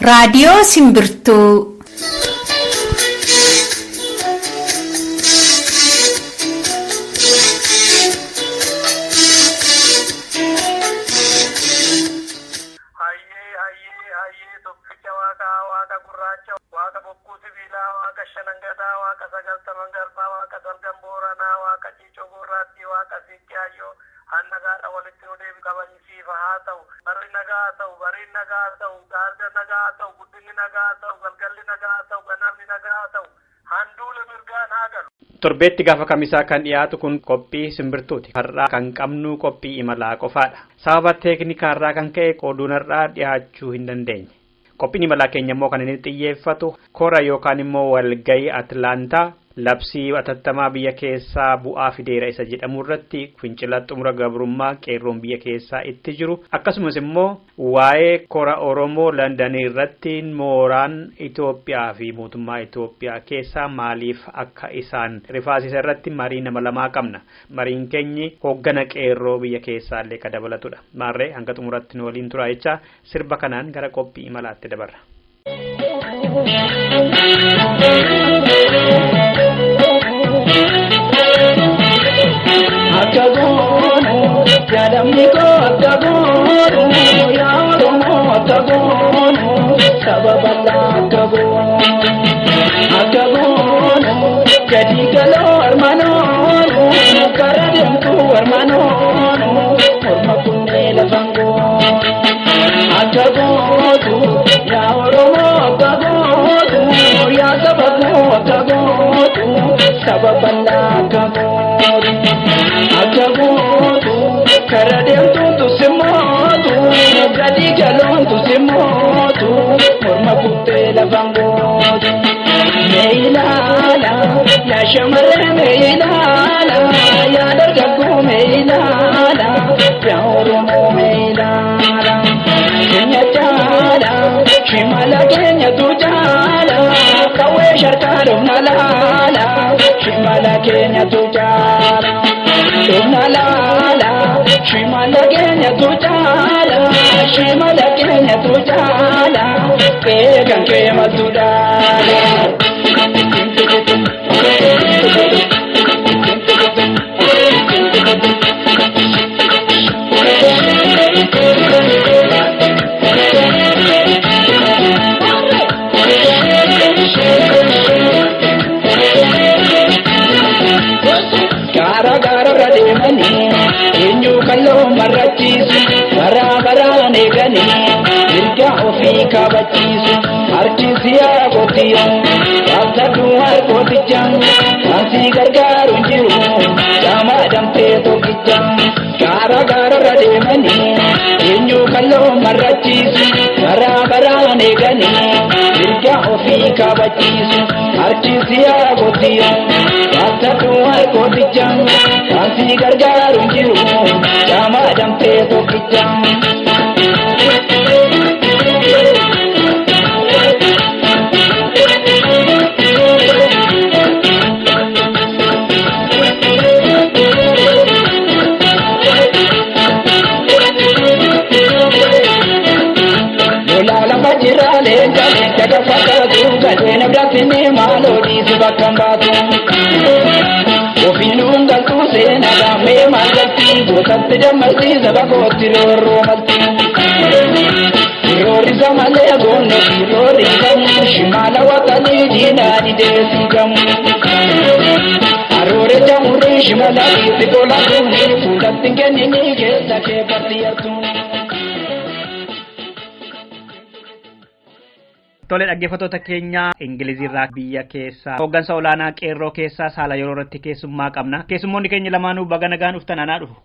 Raadiyoo Simbirtuu. Torbeetti gaafa kamisaa kan dhiyaatu kun qophii simbirtuuti. Har'aa kan qabnu qophii imalaa qofaadha. Sababa teeknikaarraa kan ka'e qooduunarraa dhiyaachuu hin dandeenye. Qophiin imalaa keenya immoo kan inni xiyyeeffatu kora yookaan immoo walgayii Atlaantaa labsii atattamaa biyya keessaa bu'aa fideera isa jedhamu irratti fincila xumura gabrummaa qeerroon biyya keessaa itti jiru akkasumas immoo waa'ee kora Oromoo London irratti mooraan Itoophiyaa fi mootummaa Itoophiyaa keessaa maaliif akka isaan rifaasisa irratti marii nama lamaa qabna. Mariin keenyi hooggana qeerroo biyya keessaa illee ka dabalatudha. Maarree hanga xumuratti nu waliin turaa jecha sirba kanaan gara qophii imalaatti dabarra. Akagonu, yadamiko akagonu, ya Oromo akagonu, sababala akagonu, jadi kalau armanono, karademku armanono, orma kunne lafango. Akagonu, ya Oromo akagonu, ya sababu akagonu, sababala akagonu. Akagotu, karademtu tu semotu, gadi galon tu semotu, morma kutte lavangotu. Meilala, ya shamare meilala, ya dargagu meilala, ya Oromo meilala. Kenya jala, shimala Kenya tu jala, kawe sharkaro nalala, shimala Kenya tu jala. Nalala, shimala Kenya tu jala, shimala Kenya tu jala, kegan kema tu dala. Gara rademani, enyu kallo marrachisu, bara negani, irga ofi kabachisu, archisiya gotiyo, abtadu gotijan, ansi gargaru jiru, jama damte tokijan. Gara rademani, enyu kallo marrachisu, bara negani, irga ofi kabachisu, archisiya gotiyo, abtadu gotijan. Ansi gargaru jiru, jama damte tokijan. Lolala bajira lenja jaga fakatu, gazena bratini malodi subakambatu. Ofinunga tu sena da me malati, gotat jamasi zabagoti loro malti. Lori zamale gonne, lori zamu, shimala watani jina di desi jamu. Arore jamu re shimala di dola gonne, fulat tingeni ni gesa ke partiyatu. Tole dhaggeeffattoota keenya Ingilizirraa biyya keessaa hooggansa olaanaa qeerroo keessaa saala yeroo irratti keessummaa qabna. Keessummoonni keenya lamaanuu baga nagaan dhuftan anaa dhufu.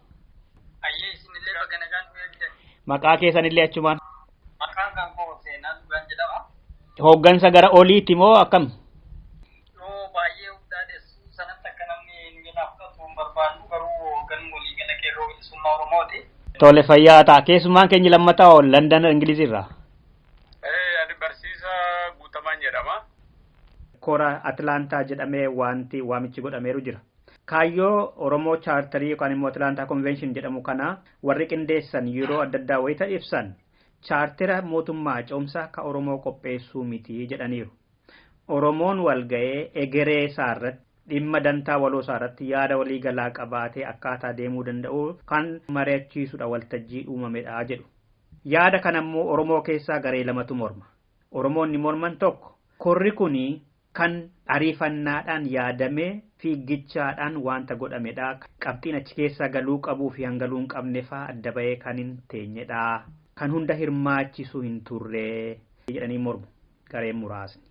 Ayyee isinillee baga nagaan dhuftan. Maqaa keessanillee achumaan. Maqaan kan koo Seenaa Dhugaan jedhama. Hooggansa gara oliiti moo akkam? Yoo baay'ee hundaadessu sanatti akka namni nu jalaa fudhatu hin barbaannu garuu hoogganni olii gala qeerroo bilisummaa Oromooti. Tole fayyaa ta'a. Keessummaan keenya lammataa London Ingilizirraa. Kora Atlaantaa jedhamee wanti waamichi godhameeru jira. Kaayyoo Oromoo Chaartarii yookaan immoo Atlaantaa Convention jedhamu kana warri qindeessan yeroo adda addaa wayita ibsan chaartera mootummaa ce'umsaa ka Oromoo qopheessuu miti jedhaniiru. Oromoon walga'ee egeree isaarratti dhimma dantaa waloo isaarratti yaada walii galaa qabaatee akkaataa deemuu danda'u kan mari'achiisudha waltajjii uumamedha jedhu. Yaada kanammoo Oromoo keessaa garee lamatu morma. Oromoonni morman tokko korri kuni kan ariifannaadhaan yaadamee fiiggichaadhaan wanta godhamedha. Qabxiin achi keessa galuu qabuu fi hangaluu hin qabne fa'aa adda bahee kan hin teenyedha. Kan hunda hirmaachisuu hin turre jedhanii mormu gareen muraasni.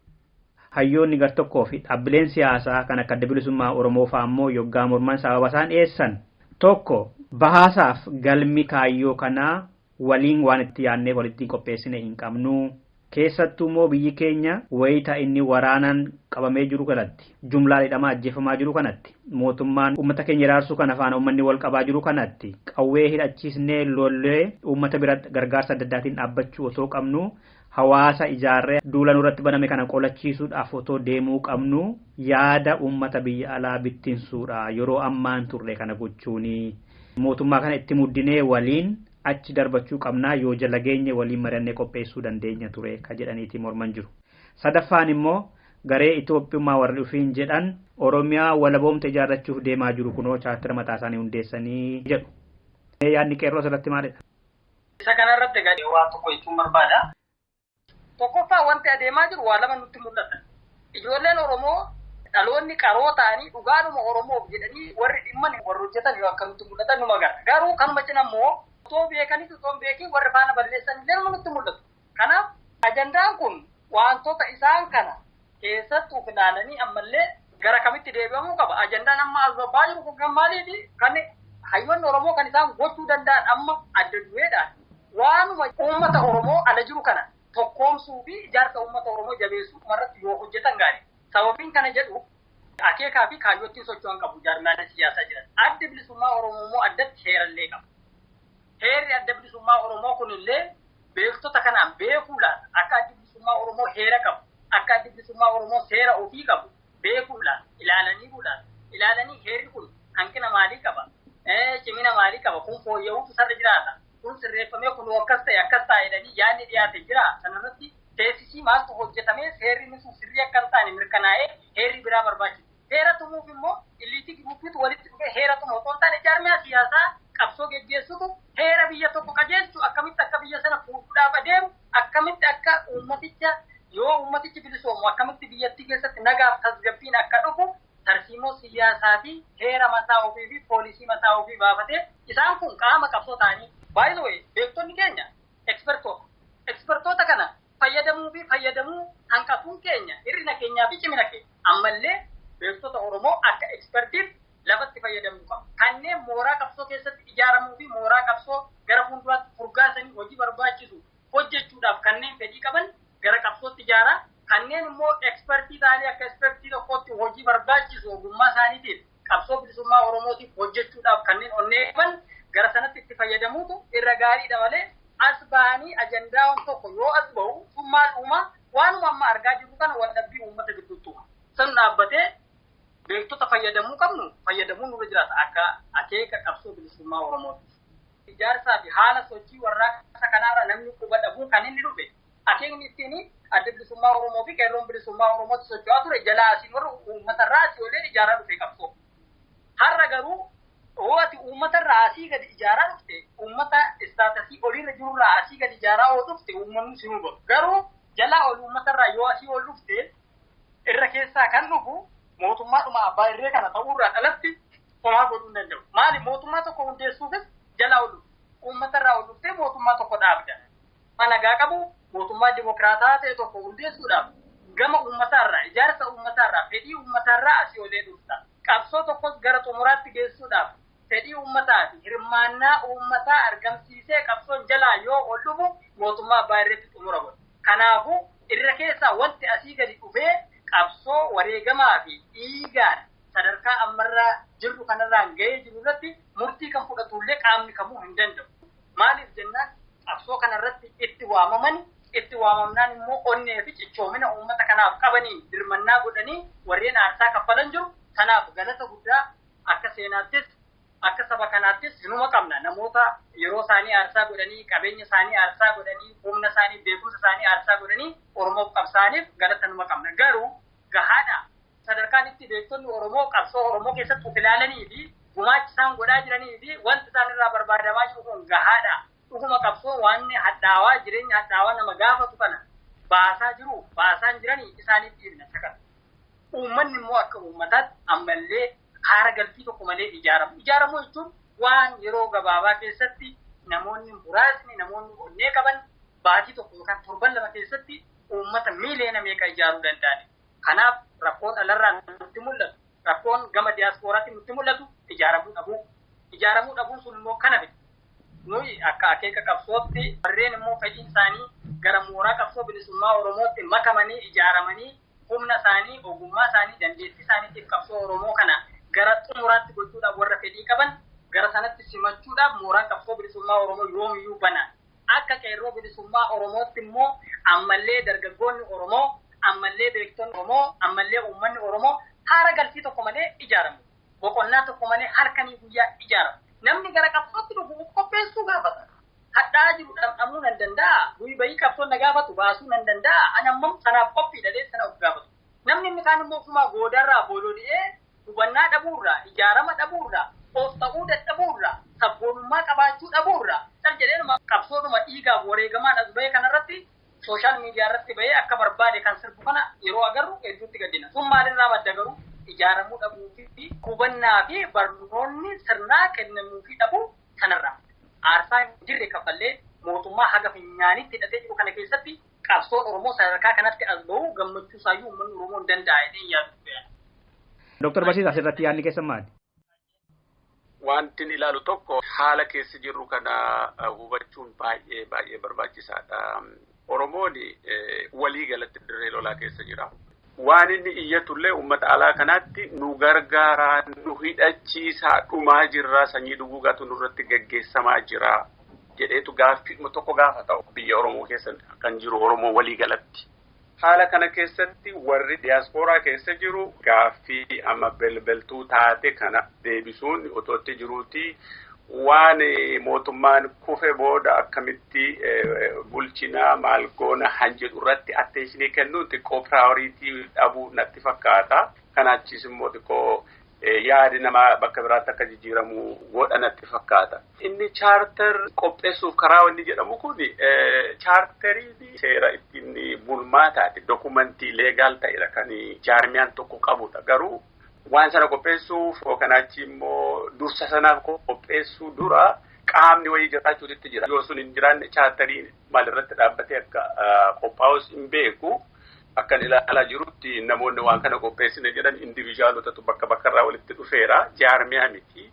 Hayyoonni gar tokkoo fi dhaabbileen siyaasaa kan akka Adda Bilisummaa Oromoo fa'aa ammoo yoggaa morman sababa isaan dhiyeessan tokko bahaasaaf galmi kaayyoo kanaa waliin waan itti yaadnee walitti qopheessine hin qabnu. Keessattuu immoo biyyi keenya wayita inni waraanaan qabamee jiru kanatti jumlaadhaan ajjeefamaa jiru kanatti mootummaan uummata keenya iraarsuu kana faana uummanni wal qabaa jiru kanatti qawwee hidhachiisnee lollee uummata bira gargaarsa adda addaatiin dhaabbachuu osoo qabnu hawaasa ijaarree duula nurratti baname kana qolachiisuudhaaf otoo deemuu qabnu yaada uummata biyya alaa bittinsuudha yeroo ammaan turre kana gochuuni mootummaa kana itti muddinee waliin achi darbachuu qabnaa yoo jala geenye waliin marannee qopheessuu dandeenya ture ka jedhaniiti morman jiru. Sadaffaan immoo garee Itoophiyummaa warri dhufiin jedhan Oromiyaa walaboomte ijaarrachuuf deemaa jiru kunoo chaartira mataa isaanii hundeessanii jedhu. Yaadni qeerroo asirratti maalidha? Isa kanarratti gadi waan tokko jechuun barbaada. Tokkoffaa wanti adeemaa jiru waa lama nutti mul'ata. Ijoolleen Oromoo dhaloonni qaroo ta'anii dhugaadhuma Oromoof jedhanii warri dhimman warri hojjetan yoo akka nutti mul'atan numa gara. Garuu kanuma cina immoo Otoo beekanii otoo beekin warri faana balleessan illee nutti mul'atu. Kanaaf ajandaan kun wantoota isaan kana keessatti of ilaalanii ammallee gara kamitti deebi'amuu qaba. Ajandaan amma as babbaa jiru kun kan maaliifi kan hayyoonni Oromoo kan isaan gochuu danda'an amma adda dureedhaan waanuma uummata Oromoo ala jiru kana tokkoomsuu fi ijaarsa uummata Oromoo jabeessuu irratti yoo hojjetan gaarii. Sababiin kana jedhu akeekaa fi kaayyootiin socho'an qabu jaarmiyaaleen siyaasaa jiran. Adda Bilisummaa Oromoo immoo addatti heerallee qaba. Heerri Adda Bilisummaa Oromoo kunillee beektota kanaan beekuudhaan akka Adda Bilisummaa Oromoo heera qabu, akka Adda Bilisummaa Oromoo seera ofii qabu beekuudhaan ilaalanii heerri kun hanqina maalii qaba, cimina maalii qaba, kun fooyya'uutu sarara jiraata, kun sirreeffamee kun akkas ta'e jedhanii yaadni dhiyaate jira. Sanarratti teessisii maaltu hojjetamee seerri inni sun sirrii akka hin taane mirkanaa'ee heerri biraa barbaachisa. Heera tumuuf immoo illiitii gibuufiitu walitti dhufee heera tumu otoo hin taane jaarmiyaa siyaasaa qabsoo geggeessutu heera biyya tokko qajeelchu akkamitti akka biyya sana fuudhuudhaaf adeemu akkamitti akka uummaticha yoo uummatichi bilisoomu akkamitti biyyattii keessatti nagaaf tasgabbiin akka dhufu tarsiimoo siyaasaa fi heera mataa ofii fi poolisii mataa ofii baafatee isaan kun qaama qabsoo ta'anii by the way beektonni keenya ekspertoota kana fayyadamuu hanqatuun keenya hir'ina keenyaa fi cimina keenya ammallee beektota Oromoo akka ekspertiif lafatti fayyadamuu qaba. Kanneen mooraa qabsoo keessatti ijaaramuu fi mooraa qabsoo gara fuulduraatti furgaasanii hojii barbaachisu hojjechuudhaaf kanneen fedhii qaban gara qabsootti ijaaraa. Kanneen immoo ekspertii ta'anii akka ekspertii tokkotti hojii barbaachisu ogummaa isaaniitiif qabsoo bilisummaa Oromootiif hojjechuudhaaf kanneen onnee qaban gara sanatti itti fayyadamuutu irra gaariidha malee as bahanii ajandaawwan tokko yoo as bahu summaadhuma waanuma amma argaa jirru kana waldhabbii uummata gidduutti uuma. San dhaabbatee beektota fayyadamuun nurra jiraata akka akeeka qabsoo bilisummaa Oromooti. Ijaarsaa fi haala sochii warraaqsa kanaarra namni quba dhabuu kan inni dhufe akeekni ittiin Adda Bilisummaa Oromoo fi qeerroon bilisummaa Oromootti socho'aa ture jalaa asiin warra uummatarraa asii olee ijaaraa dhufe qabsoo. Har'a garuu ati uummatarraa asii gadi ijaaraa dhufte uummata istaatasii oliirra jirurraa asii gadi ijaaraa oo dhufte uummanni si hubatu. Garuu jalaa ol uummatarraa yoo asii ol dhufte irra keessaa kan dhufu mootummaadhuma abbaa irree kana ta'uurraa alatti homaa godhuu hin danda'u. Maali mootummaa tokko hundeessuufis jalaa ol dhufte uummatarraa ol dhuftee mootummaa tokko dhaabda. Nagaa qabu mootummaa dimokiraataa ta'e tokko hundeessuudhaaf gama uummataarraa ijaarsa uummataarraa fedhii uummataarraa asii olee dhufta. Qabsoo tokkos gara xumuraatti geessuudhaaf fedhii uummataa fi hirmaannaa uummataa argamsiisee qabsoon jalaa yoo ol dhufu mootummaa abbaa irreetti xumura godha. Kanaafuu irra keessaa wanti asii gadi dhufee qabsoo wareegamaa fi dhiigaan sadarkaa ammarraa jirru kanarraan ga'ee jiru irratti murtii kan fudhatullee qaamni kamuu hin danda'u. Maaliif jennaan qabsoo kanarratti itti waamamnaan immoo onnee fi cichoomina uummata kanaaf qabanii dirmannaa godhanii warreen aarsaa kaffalan jiru. Kanaaf galata guddaa akka seenaattis akka saba kanaattis sinuma qabna namoota yeroo isaanii aarsaa godhanii qabeenya isaanii aarsaa godhanii humna isaanii beekumsa isaanii aarsaa godhanii Oromoof qabsaaniif galata numa qabna garuu gahaadha sadarkaan itti beektonni Oromoo qabsoo Oromoo keessatti of ilaalanii fi gumaacha isaan godhaa jiranii fi wanti isaan irraa barbaadamaa jiru kun gahaadha dhuguma qabsoo waan hadhaawaa jireenya hadhaawaa nama gaafatu kana baasaa jiru baasaan jiranii isaaniif dhiibna sakan uummanni immoo akka uummataatti ammallee haara galfii tokko malee ijaaramu jechuun waan yeroo gabaabaa keessatti namoonni muraasni namoonni onnee qaban baatii tokko yookaan torban lama keessatti uummata miiliyoona meeqa ijaaruu danda'an. Kanaaf rakkoon alarraa nutti mul'atu rakkoon gama diyaaspooraatti nutti mul'atu ijaaramuu dhabuun sun immoo kana miti. Nuyi akka akeeka qabsootti warreen immoo fedhiin isaanii gara mooraa qabsoo bilisummaa Oromootti makamanii ijaaramanii humna isaanii ogummaa isaanii dandeettii isaaniitiif qabsoo Oromoo kana gara xumuraatti gochuudhaaf warra fedhii qaban gara sanatti simachuudhaaf mooraan qabsoo bilisummaa Oromoo yoomiyyuu bana. Akka qeerroo bilisummaa Oromootti immoo ammallee dargaggoonni Oromoo ammallee beektonni Oromoo ammallee uummanni Oromoo haara galfii tokko malee ijaaramu. Boqonnaa tokko malee harkanii guyyaa ijaaramu. Namni gara qabsootti dhufu qopheessuu gaafata. Hadhaa jiru dhamdhamuu nan danda'a. Bu'ii bayii qabsoon na gaafatu baasuu nan danda'a. Ani ammoo sanaaf qophii dhalee sana of gaafatu. Namni inni kaan immoo ofuma goodarraa boololi'ee hubannaa dhabuurraa ijaarama dhabuurraa of ta'uu dadhabuurraa sabboonummaa qabaachuu dhabuurraa san jedheenuma qabsoodhuma dhiigaaf wareegamaan as bahee kanarratti sooshaal miidiyaa irratti bahee akka barbaade kan sirbu kana yeroo agarru hedduutti gaddina. Sun maalirraa madda garuu ijaaramuu dhabuu fi hubannaa fi barnoonni sirnaa kennamuu fi dhabuu kanarraa. Aarsaa jirre kafallee mootummaa haga finyaanitti hidhatee jiru kana keessatti qabsoon Oromoo sadarkaa kanatti as bahu gammachuu isaayyuu uummanni Oromoo hin danda'a jedhee yaadu. Dr. Basiis asirratti yaadni keessan maali? Wanti ilaalu tokko haala keessa jirru kana hubachuun baay'ee barbaachisaadha. Oromoon walii galatti dirree lolaa keessa jira. Waan inni iyyatullee uummata alaa kanaatti nu gargaaraa nu hidhachiisaa dhumaa jirra sanyii duguugaatu nurratti gaggeessamaa jira jedheetu gaaffii tokko gaafa ta'u biyya Oromoo keessa kan jiru Oromoo walii galatti. Haala kana keessatti warri diyaaspooraa keessa jiru gaaffii amma belbeltuu taate kana deebisuun otootti jiruuti waan mootummaan kufe booda akkamitti bulchinaa maal goona hanjedhu irratti atteeshinii kennuun xiqqoo piraayoritii dhabuu natti fakkaata. Kanaachis immoo xiqqoo yaadi namaa bakka biraatti akka jijjiiramu godha natti fakkaata. Inni chaarter qopheessuuf karaa wanni jedhamu kun chaarterii seera ittiin bulmaataati dokumentii leegaal ta'edha kan jaarmiyaan tokko qabudha. Garuu waan sana qopheessuuf yookaan achi immoo dursa sanaaf qopheessuu dura qaamni wayii jiraachuutti jira. Yoo sun hin jiraanne chaarteriin maalirratti dhaabbatee akka qophaa'us hin beeku. Akkan ilaalaa jirutti namoonni waan kana qopheessine jedhan individuaalotatu bakka irraa walitti dhufeera jaarmiyaa miti.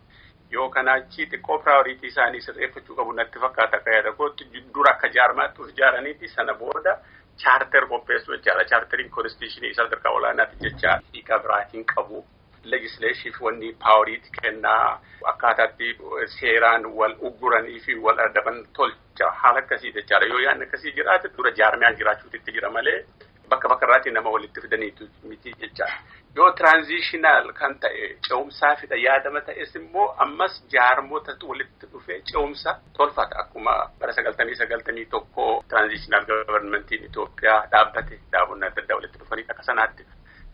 Yoo kana achi xiqqoo piraayoritii isaanii sirreeffachuu qabu natti fakkaata akka yaada kootti dura akka jaarmaatti ijaaraniiti sana booda chaarter qopheessuu jechaadha. Chaarteriin konstitushinii sadarkaa olaanaati jecha hiika biraatiin qabu. Legislative wanni paawariiti kennaa akkaataatti seeraan wal ugguranii fi wal adaban tolcha haala akkasii jechaadha. Yoo yaadni akkasii jiraate dura jaarmiyaan jiraachuutti jira malee bakka irraatti nama walitti fidaniitu miti jechaadha. Yoo transitional kan ta'e ce'umsaa fida yaadama ta'es immoo ammas jaarmotatu walitti dhufee ce'umsa tolfata akkuma bara 1991 transitional governmentiin Itoophiyaa dhaabbate dhaabonni adda addaa walitti dhufanii akka sanaatti.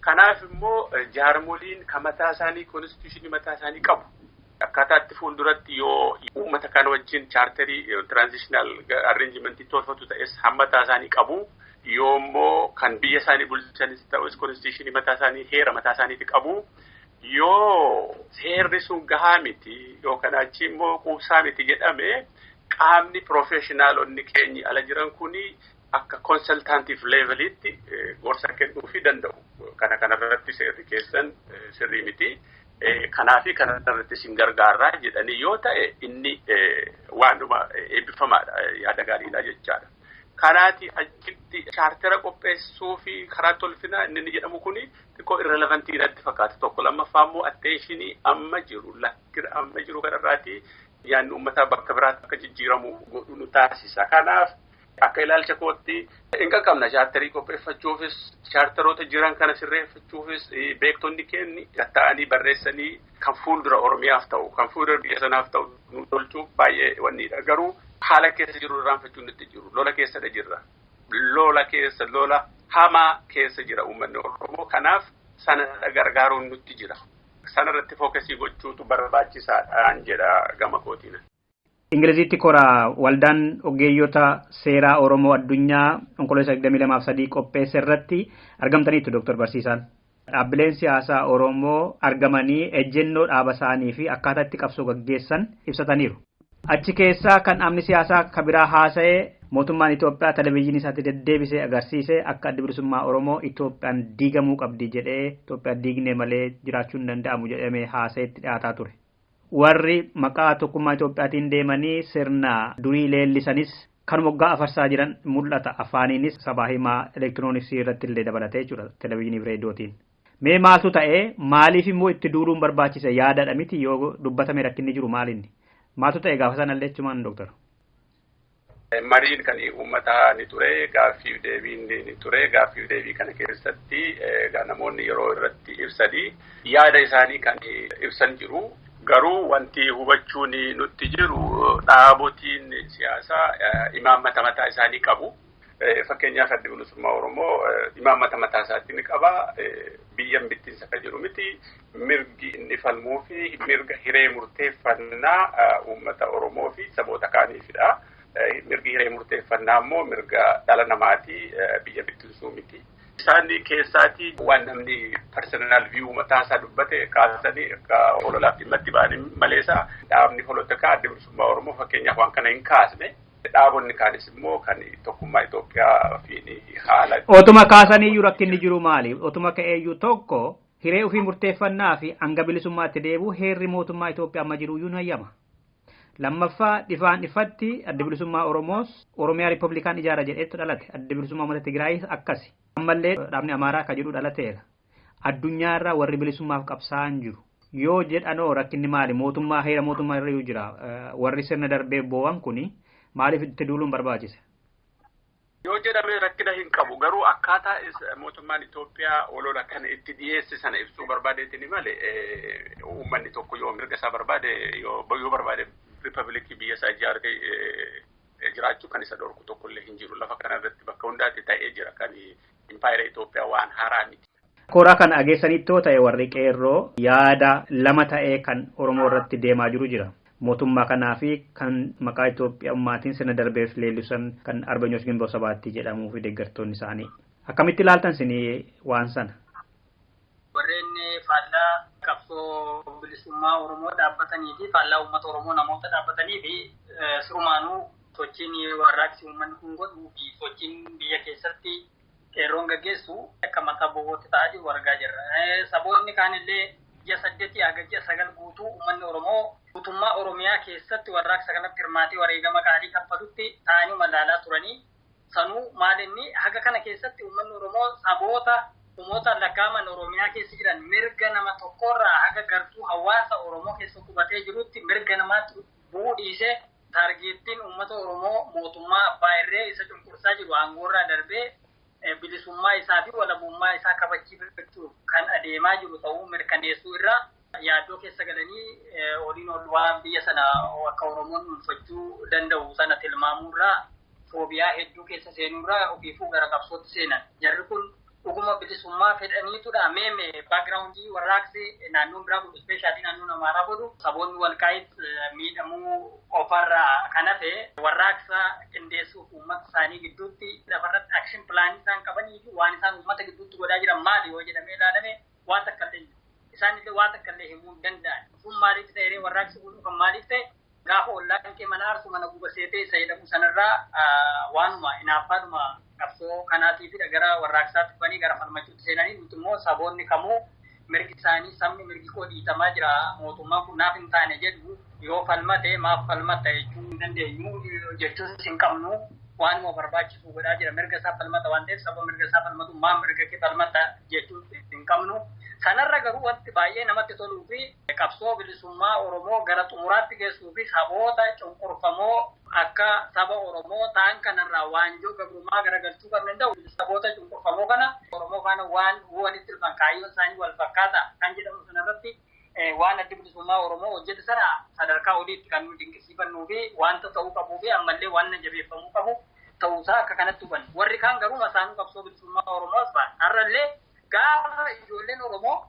Kanaaf immoo jaarmoliin kan mataa isaanii konstitushinii mataa isaanii qabu. Akkaataatti fuulduratti yoo uummata kana wajjin chaarterii transitional arrangementii tolfatu ta'es hammataa isaanii qabu. Yoo immoo kan biyya isaanii bulchanis ta'us konstitushinii mataa isaanii heera mataa isaaniiti qabu. Yoo seerri sun gahaa miti yookaan achi immoo quubsaa miti jedhame qaamni professionaalonni keenyi ala jiran kuni akka consultative levelitti gorsa kennuufii danda'u. Kanarratti seerri keessan sirrii miti. Kanaafi kanarratti sin gargaaraa jedhanii yoo ta'e inni waanuma eebbifamaadha yaada gaariidha jechaadha. Kanaati achitti chaartera qopheessuu fi karaa tolfinaa inni jedhamu kuni xiqqoo irrelevantii natti fakkaata tokko lammaffaa immoo atteeshinii amma jiru lakkira amma jiru kanarraati yaadni uummataa bakka biraatti akka jijjiiramu godhu nu taasisa. Kanaaf akka ilaalcha kootti hin qaqqabna chaartarii qopheeffachuufis chaartaroota jiran kana sirreeffachuufis beektonni kenni ta'anii barreessanii kan fuuldura Oromiyaaf ta'u kan fuuldura biyya sanaaf ta'u nu tolchuuf baay'ee wanniidha. Garuu haala keessa jiru irraanfachuun nutti jiru lola keessadha jirra. Lola hamaa keessa jira uummanni Oromoo. Kanaaf sana gargaaruun nutti jira. Sana irratti fookasii gochuutu barbaachisaadhaan jedha gama kootiin. Ingiliziitti kora waldaan ogeeyyota seeraa Oromoo addunyaa onkololeessa 22 qopheesse irratti argamtaniitu Dr. Barsiisaan. Dhaabbileen siyaasaa Oromoo argamanii ejjennoo dhaaba isaanii fi akkaataa itti qabsoo gaggeessan ibsataniiru. Achi keessaa kan dhaabni siyaasaa kabiraa haasa'ee mootummaan Itoophiyaa televezyiinii isaatti deddeebisee agarsiisee akka adda bilisummaa Oromoo Itoophiyaan diigamuu qabdi jedhee Itoophiyaan diignee malee jiraachuu hin danda'amu jedhamee haasa'eetti dhiyaataa ture. Warri maqaa tokkummaa Itoophiyaatiin deemanii sirna durii leellisanis kan moggaa afarsaa jiran mul'ata afaaniinis sabaa himaa elektirooniksii irratti illee dabalatee jechuudha televezyiinii fi reediyootiin. Mee maaltu ta'ee maaliif immoo itti duuluun barbaachise yaadadha miti yoo dubbatame rakkinni jiru maalinni? Maaltu ta'e gaafa sanallee jechumaan Dooktar? Mariin kan uummataa ni ture, gaaffiif deebiin ni ture. Gaaffiif deebii kana keessatti namoonni yeroo irratti ibsanii yaada isaanii kan ibsan jiru. Garuu wanti hubachuun nutti jiru dhaabotiin siyaasaa imaammata mataa isaanii qabu. Fakkeenyaaf adda bilisummaa Oromoo imaammata mataa isaatii ni qaba. Biyyan bittinsa kan jiru miti. Mirgi inni falmuu fi mirga hiree murteeffannaa uummata Oromoo fi saboota kaaniifidha. Mirgi hiree murteeffannaa immoo mirga dhala namaati biyya bittinsuu miti. Isaan keessaatii waan namni personal view mataa isaa dubbate kaasanii akka ololaaf dhimma itti ba'anii maleessa dhaabni polotikaa adda bilisummaa Oromoo fakkeenyaaf waan kana hin kaasne. Dhaabonni kaanis immoo kan tokkummaa Itoophiyaa fi haala. Otuma kaasaniiyyuu rakkinni jiru maali? Otuma ka'eeyyuu tokko hiree ofii murteeffannaa fi hanga bilisummaatti deebi'u heerri mootummaa Itoophiyaa amma jiruyyuu nu hayyama. Lammaffaa dhifaan ifatti adda bilisummaa Oromoos Oromiyaa Riippablikaan ijaara jedheetu dhalate. Adda bilisummaa uummata Tigraayis akkasi. Ammallee dhaabni Amaaraa akka jedhu dhalateera. Addunyaa irraa warri bilisummaaf qabsaa'an jiru. Yoo jedhanoo rakkinni maali? Mootummaa heera mootummaa irra jira. Warri sirna darbee boo'an kuni maaliif itti duuluun barbaachise? Yoo jedhame rakkina hin qabu. Garuu akkaataa mootummaan Itoophiyaa olola kana itti dhiyeesse sana ibsuu barbaadeetini malee uummanni tokko yoo mirga isaa barbaade yoo barbaade riippaabilikii biyya isaa ijaaree jiraachuu kan isa dhorku tokkollee hin jiru. Lafa kanarratti bakka hundaatti ta'ee jira kan impaayera Itoophiyaa waan haaraa miti. Koraa kan dhageessanittoo ta'e warri qeerroo yaada lama ta'ee kan Oromoo irratti deemaa jiru jira. Mootummaa kanaa fi kan maqaa Itoophiyaa ummaatiin sirna darbeef leellisan kan Arbanyoosh Gimboo Sabaatti jedhamuu fi deeggartoonni isaanii. Akkamitti ilaaltan isin waan sana? Warreen faallaa qabsoo bilisummaa Oromoo dhaabbatanii fi faallaa uummata Oromoo namoota dhaabbatanii fi sirumaanuu sochiin warraaqsi uummanni kun godhuu fi sochiin biyya keessatti qeerroon gaggeessu akka mataa bobooti ta'aa jiru argaa jirra. Saboonni kaanillee ji'a 8 hanga ji'a 9 guutuu uummanni Oromoo guutummaa Oromiyaa keessatti warraaqsa kanatti hirmaatee wareegama qaalii kaffalutti ta'anii madaalaa turanii sanuu maalinni haga kana keessatti uummanni Oromoo saboota uummata lakkaaman Oromiyaa keessa jiran mirga nama tokkorraa haga gartuu hawaasa Oromoo keessa qubatee jirutti mirga namaatti bu'uu dhiisee taargeettiin uummata Oromoo mootummaa abbaa irree isa cunqursaa jiru aangoorraa darbee bilisummaa isaa fi walabummaa isaa kabachiifachuuf kan adeemaa jiru ta'uu mirkaneessuu irraa yaaddoo keessa galanii oliin ol waan biyya sana akka Oromoon dhuunfachuu danda'u sana tilmaamuurraa foobiyaa hedduu keessa seenuurraa ofiifuu gara qabsootti seenan. Jarri kun dhuguma bilisummaa fedhaniitudha. Meeme baakgiraawundii warraaqsi naannoon biraa godhu ispeeshaalii naannoon Amaaraa godhu saboonni walqaayit miidhamuu qofarraa kan hafe warraaqsa qindeessuuf uummata isaanii gidduutti lafarratti akshin pilaanii isaan qabanii fi waan isaan uummata gidduutti godhaa jiran maali yoo jedhamee ilaalame waan takka illee isaanillee waan takka illee himuu hin danda'an. Kun maaliif ta'e warraaqsi kun kan maaliif ta'e gaafa ollaan kee mana aarsu mana guba seetee isa jedhamu sanarraa waanuma inaaffaadhuma qabsoo kanaatii fi gara warraaqsaatti dhufanii gara falmachuutti seenanii nuti immoo saboonni kamuu mirgi isaanii sabni mirgi koo dhiitamaa jira mootummaan kun naaf hin taane jedhu yoo falmate maaf falmata jechuu hin dandeenyu jechuus hin qabnu waanuma barbaachisu godhaa jira mirga isaa falmata waan ta'eef saba mirga isaa falmatu maa mirga kee falmata jechuu hin qabnu Sanarra garuu wanti baay'ee namatti toluu fi qabsoo bilisummaa Oromoo gara xumuraatti geessuu fi saboota cunqurfamoo akka saba Oromoo ta'an kanarraa waanjoo gabrummaa garagalchuu kan danda'u saboota cunqurfamoo kana Oromoo kana waan walitti dhufan kaayyoon isaanii wal fakkaata kan jedhamu sanarratti waan addi bilisummaa Oromoo hojjete sana sadarkaa oliitti kan nu dinqisiifannuu fi wanta ta'uu qabuu fi ammallee waan jabeeffamuu qabu ta'uusaa akka kanatti hubannu. Warri kaan garuu masaanuu qabsoo bilisummaa Oromoos ba'an. Har'allee gaafa ijoolleen Oromoo,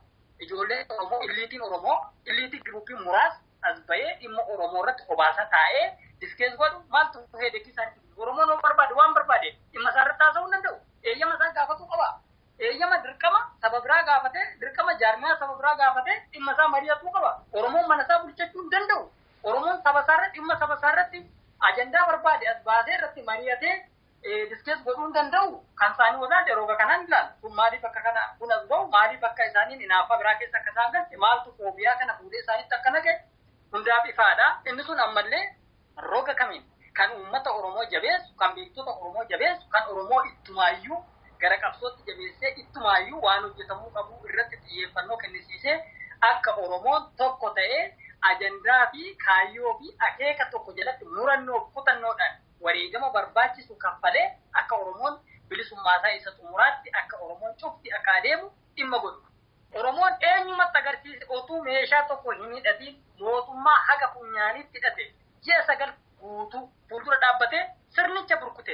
illiitiin giruupiin muraas as bahee dhimma Oromoo irratti qobaasa taa'ee diskees godhu maaltu dhufee deekkisaan Oromoon barbaade waan barbaade dhimma isaa irratti haasa'uu danda'u. Eeyyama isaa gaafatu qaba. Eeyyama dirqama saba biraa gaafate, dirqama jaarmiyaa saba biraa gaafate dhimma isaa mari'atuu qaba. Oromoon mana isaa bulchachuu hin danda'u. Oromoon saba isaa irratti dhimma saba isaa irratti ajandaa barbaade as baasee irratti mari'atee diskees godhuu hin danda'u. Kan isaanii wadaate yeroo kanaan ilaalu. Kun maaliif akka kana kun as bahu maaliif akka isaaniin hinaaffaa biraa keessa akka isaan galte maaltu foobiyaa kana fuudhee isaanitti akka naqe hundaaf ifaadha. Inni sun ammallee roga kamiin kan uummata Oromoo jabeessu, kan beektota Oromoo jabeessu, kan Oromoo ittumaayyuu gara qabsootti jabeessee ittumaayyuu waan hojjetamuu qabu irratti xiyyeeffannoo kennisiisee akka Oromoon tokko ta'ee ajandaa fi kaayyoo fi akeeka tokko jalatti murannoo kutannoodhaan wareegama barbaachisu kaffalee akka Oromoon bilisummaasaa isa xumuraatti akka Oromoon cufti akka adeemu dhimma godhu. Oromoon eenyumatti agarsiise otuu meeshaa tokko hin hidhatiin mootummaa haga funyaaniitti hidhate ji'a 9 guutuu fuuldura dhaabbatee sirnicha burkute.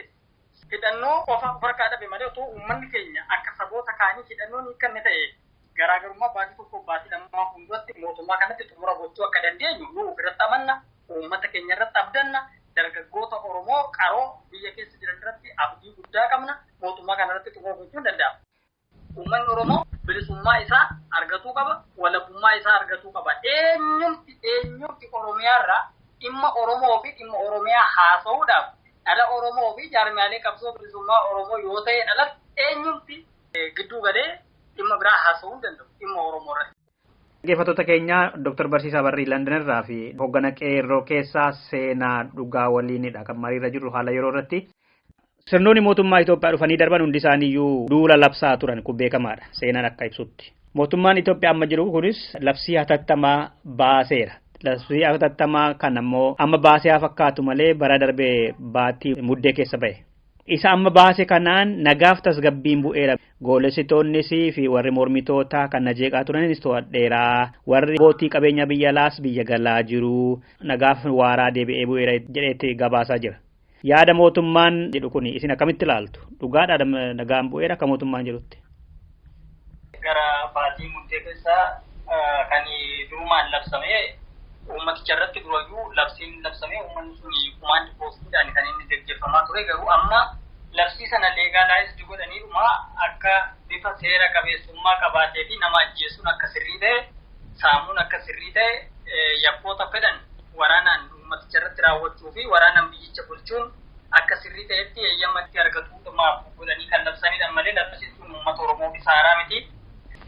Hidhannoo qofa harkaa dhabe malee otoo uummanni keenya akka saboota kaanii hidhannoon hiikanne ta'e garaagarummaa baasii tokko baasii lamaa fuulduratti mootummaa kanatti xumura gochuu akka dandeenyu nu ofirratti amanna, uummata keenya irratti abdanna, dargaggoota Oromoo qaroo biyya keessa jiran irratti abdii guddaa qabna, mootummaa kana irratti xumura gochuu hin danda'amu. Uummanni Oromoo bilisummaa isaa argatuu qaba, walabummaa isaa argatuu qaba. Eenyumti Oromiyaa irraa dhimma Oromoo fi dhimma Oromiyaa haasa'uudhaaf dhala Oromoo fi jaarmiyaalee qabsoo bilisummaa Oromoo yoo ta'e dhalatti eenyumti gidduu galee dhimma biraa haasa'uu danda'u dhimma Oromoo irratti. Dhaggeeffattoota keenya Dr. Barsiisaa Barrii London irraa fi hoggana qeerroo keessaa seenaa dhugaa waliinidha kan mariirra jirru haala yeroo irratti. Sirnoonni mootummaa Itoophiyaa dhufanii darban hundi isaaniiyyuu duula labsaa turan kun beekamaadha seenaan akka ibsutti. Mootummaan Itoophiyaa amma jiru kunis labsii hatattamaa baaseera. Labsii hatattamaa kan ammoo amma baasee haa fakkaatu malee bara darbee baatii muddee keessa bahe. Isa amma baase kanaan nagaaf tasgabbiin bu'eera. Goolessitoonnis fi warri mormitoota kan najeeqaa turanis to'adheeraa. Warri abbootii qabeenya biyya alaas biyya galaa jiru. Nagaaf waaraa deebi'ee bu'eera jedheetti gabaasaa jira. Yaada mootummaan jedhu kun isin akkamitti ilaaltu? Dhugaadha nagaan bu'eera akka mootummaan jedhutti. Gara baatii muddee keessaa kan durumaan labsame uummaticha irratti durayyuu labsiin labsame uummanni sun kumaandi poostiidhaan kan inni gaggeeffamaa ture. Garuu amma labsii sana leegaalaayizdii godhaniidhuma akka bifa seera qabeessummaa qabaatee fi nama ajjeesuun akka sirrii ta'e, saamuun akka sirrii ta'e, yakkoota fedhan waraanaan uummaticha irratti raawwachuu fi waraanaan biyyicha bulchuun akka sirrii ta'etti eeyyamatti argatuudhumaaf godhanii kan labsanidha malee labsiin sun uummata Oromoo bisaaraa miti.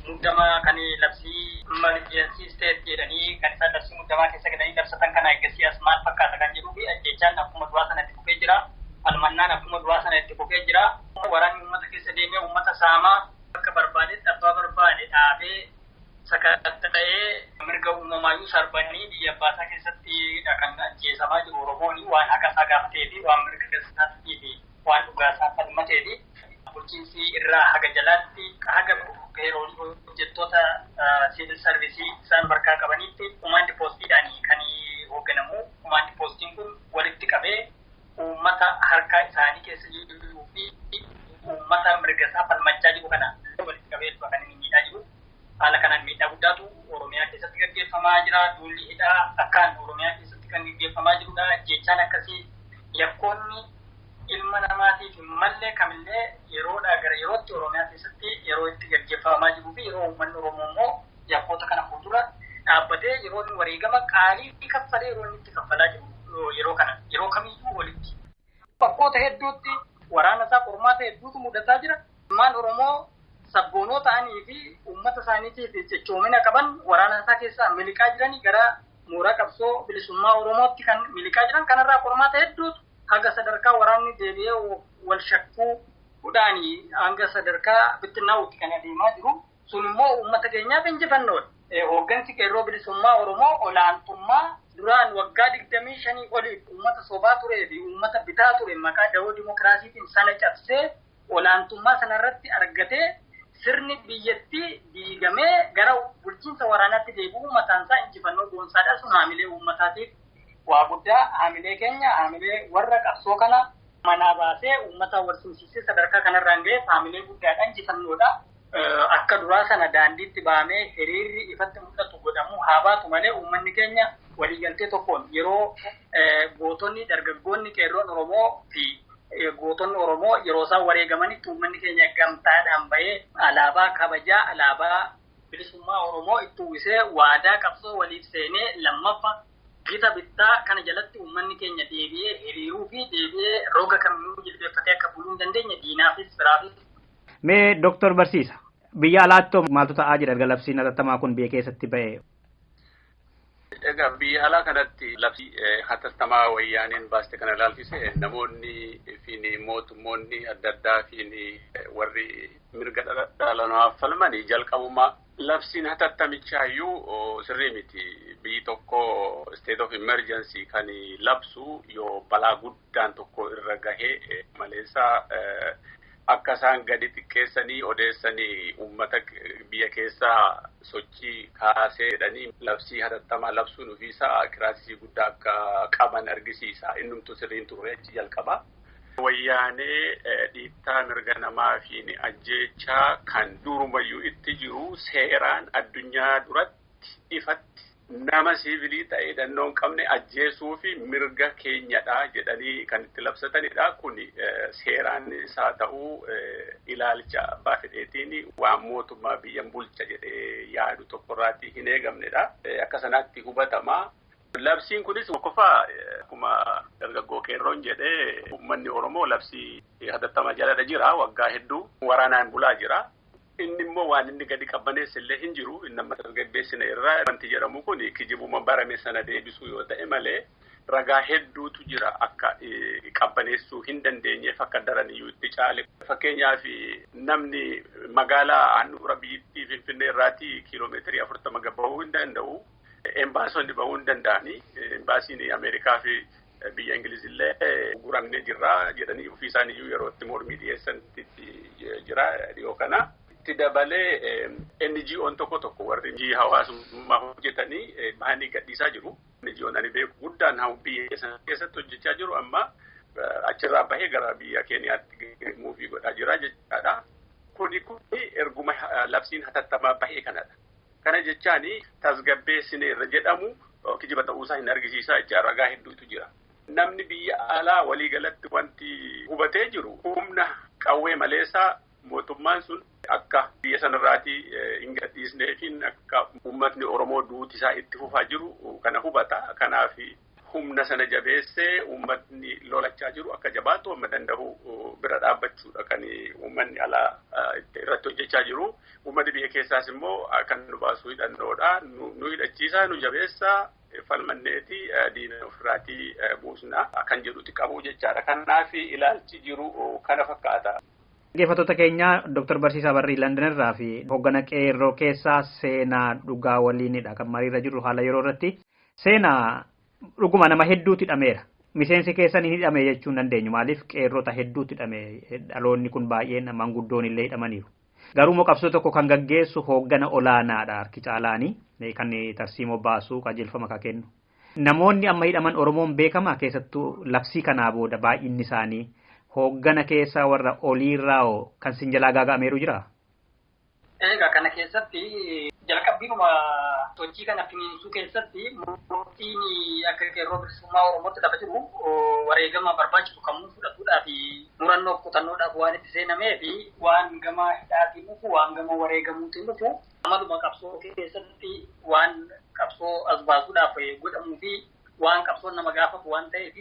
Muddama kan labsii emergency state jedhanii kan isaan labsii muddamaa keessa galanii labsatan kana eeggasi as maal fakkaata kan jedhuu fi ajjechaan akkuma duraa sana itti fufee jira. Almannaan akkuma duraa sana itti fufee jira. Waraanni uummata keessa deemee uummata saamaa akka barbaadetti abbaa barbaade dhaabee sakatta ta'ee mirga uumamaayyuu sarbanii biyya abbaasaa keessatti kan ajjeesamaa jiru Oromoon waan haqa isaa gaafatee fi waan mirga keessatti fi waan dhugaa isaa falmatee fi bulchiinsi irraa haga jalaatti haga peeroolii hojjettoota siivil sarvisii isaan barkaa qabanitti kumaandi poostiidhaan kan hoogganamu. Kumaandi poostiin kun walitti qabee uummata harka isaanii keessa jiruu fi uummata mirga isaa falmachaa jiru kana walitti qabee kan inni miidhaa jiru. Haala kanaan miidhaa guddaatu Oromiyaa keessatti gaggeeffamaa jira. Duulli hidhaa akkaan Oromiyaa keessatti kan gaggeeffamaa jirudha. Jechaan akkasii yakkoonni ilma namaatiif hin malle kamillee yeroodhaa gara yerootti Oromiyaa keessatti yeroo itti gaggeeffamaa jiruu fi yeroo uummanni Oromoo immoo yakkoota kana fuuldura dhaabbatee yeroo inni wareegama qaalii kaffalee yeroo inni itti kaffalaa jiru yeroo kana yeroo kamiyyuu walitti. Bakkoota hedduutti waraana isaa qormaata hedduutu mudataa jira. Ilmaan Oromoo sabboonoo ta'anii fi uummata isaaniitiif cichoomina qaban waraana isaa keessaa miliqaa jiranii gara mooraa qabsoo bilisummaa Oromootti kan miliqaa jiran kanarraa qormaata hedduutu haga sadarkaa waraanni deebi'ee wal shakkuu hudhaanii hanga sadarkaa bittinnaa'uutti kan adeemaa jiru. sun immoo uummata keenyaaf injifannoodha. Hooggansi qeerroo bilisummaa Oromoo olaantummaa duraan waggaa 25 oliif uummata sobaa turee fi uummata bitaa ture maqaa dawoo dimokiraasiitiin sana cabsee olaantummaa sanarratti argatee sirni biyyattii diigamee gara bulchiinsa waraanaatti deebi'uu mataansaa injifannoo goonsaadha. Sun haamilee uummataatiif waa guddaa, haamilee keenya, haamilee warra qabsoo kana manaa baasee uummata walsimsiisee sadarkaa kanarraan ga'eef haamilee guddaadha, injifannoodha. Akka duraa sana daandiitti bahamee hiriirri ifatti mul'atu godhamu haa baatu malee uummanni keenya waliigaltee tokkoon yeroo gootonni dargaggoonni qeerroon Oromoo fi gootonni Oromoo yeroo isaan wareegamanitti uummanni keenya gamtaadhaan bahee alaabaa kabajaa, alaabaa bilisummaa Oromoo itti uwwisee waadaa qabsoo waliif seenee lammaffaa gita bittaa kana jalatti uummanni keenya deebi'ee hiriiruu fi deebi'ee roga kamiyyuu jilbeeffatee akka buluu hin dandeenye diinaafis biraafis. Mee Dooktor Barsiisa, biyya alaatti maaltu ta'aa jira erga labsiin hatattamaa kun biyya keessatti ba'e? Egaa biyya alaa kanatti labsii hatattamaa wayyaaniin baaste kana ilaalchise namoonni fi mootummoonni adda addaa fi warri mirga dhala namaaf falmanii jalqabuma labsiin hatattamichaayyuu sirrii miti. Biyyi tokko state of emergency kan labsu yoo balaa guddaan tokko irra gahee maleessa akka isaan gadi xiqqeessanii odeessanii uummata biyya keessaa sochii kaasee jedhanii labsii hatattamaa labsuun ofiisaa kiraasii guddaa akka qaban argisiisa. Innumtu sirriin turre achi jalqaba. Wayyaanee dhiittaa mirga namaa fi ajjeechaa kan durumayyuu itti jiru seeraan addunyaa duratti ifatti nama siivilii ta'ee dannoon qabne ajjeesuu fi mirga keenyadha jedhanii kan itti labsatanidha. Kun seeraan isaa ta'uu ilaalcha abbaa fedheetiin waan mootummaa biyyan bulcha jedhee yaadu tokkorraatti hin eegamnedha. Akka sanaatti hubatama. Labsiin kunis qofaa akkuma dargaggoo qeerroon jedhee uummanni Oromoo labsii hatattamaa jala jira. Waggaa hedduu waraanaan bulaa jira. Inni immoo waan inni gadi qabbaneessa illee hin jiru. Inni amma tasgabbeessina irraa wanti jedhamu kun kijibuma barame sana deebisuu yoo ta'e malee ragaa hedduutu jira akka qabbaneessuu hin dandeenyeef akka daraniyyuu itti caale. Fakkeenyaaf namni magaalaa handhuura biyyattii Finfinnee irraatii kiiloomeetirii 40 gabbahuu hin danda'u. Embaasonni bahuu hin danda'ani. Embaasiin Ameerikaa fi biyya Ingilizillee guramnee jirra jedhanii ofii isaaniiyyuu yeroo itti mormii dhiyeessanitti jira dhiyoo kana. Itti dabalee NGO'n tokko warri hawaasummaa hojjetanii bahanii gadhiisaa jiru. NGO'n ani beeku guddaan biyya keessatti hojjechaa jiru amma achirraa bahee gara biyya Keeniyaatti muuvii godhaa jira jechaadha. Kuni erguma labsiin hatattamaa bahee kanadha. Kana jechaani tasgabbeessine irra jedhamu kijiba ta'uusaa hin argisiisaa jecha ragaa hedduutu jira. Namni biyya alaa waliigalatti wanti hubatee jiru humna qawwee maleessaa mootummaan sun akka biyya sanarraatii hin gadhiisnee fi akka uummatni Oromoo duutisaa itti fufaa jiru kana hubata. Kanaaf humna sana jabeessee uummatni lolachaa jiru akka jabaatu amma danda'u bira dhaabbachuudha kan uummanni alaa irratti hojjechaa jiru. Uummanni biyya keessaas immoo kan nu baasuu hidhannoodha. Nu hidhachiisaa, nu jabeessaa, falmanneeti diina ofirraatii buusna kan jedhuti qabu jechaadha. Kanaaf ilaalchi jiru kana fakkaata. Dhaggeeffattoota keenya Dr. Barsiisaa Barrii London irraa fi hoggana qeerroo keessaa seenaa dhugaa waliinidha kan mariirra jiru haala yeroo irratti. Seenaa dhuguma nama hedduutu hidhameera. Miseensi keessan hin hidhame jechuu hin dandeenyu. Maaliif qeerrota hedduutu hidhame? Dhaloonni kun baay'een manguddoon illee hidhamaniiru. Garuu qabsoo tokko kan gaggeessu hooggana olaanaadha harki caalaanii kan tarsiimoo baasuu qajeelfama kan kennu. Namoonni amma hidhaman Oromoon beekamaa keessattuu labsii kanaa booda baay'inni isaanii hooggana keessaa warra oliirraa kan sin jalaa gaaga'ameeru jira? Egaa kana keessatti jalqabbiinuma sochii kana finiinsuu keessatti murtiin akka qeerroo bilisummaa Oromootti lafa jiru wareegama barbaachisu kamuu fudhatuudhaa fi murannoof kutannoodhaaf waan itti seenamee fi waan gama hidhaatiin dhufu waan gama wareegamuutiin dhufu amaluma qabsoo keessatti waan qabsoo as baasuudhaaf godhamuu fi waan qabsoon nama gaafatu waan ta'eef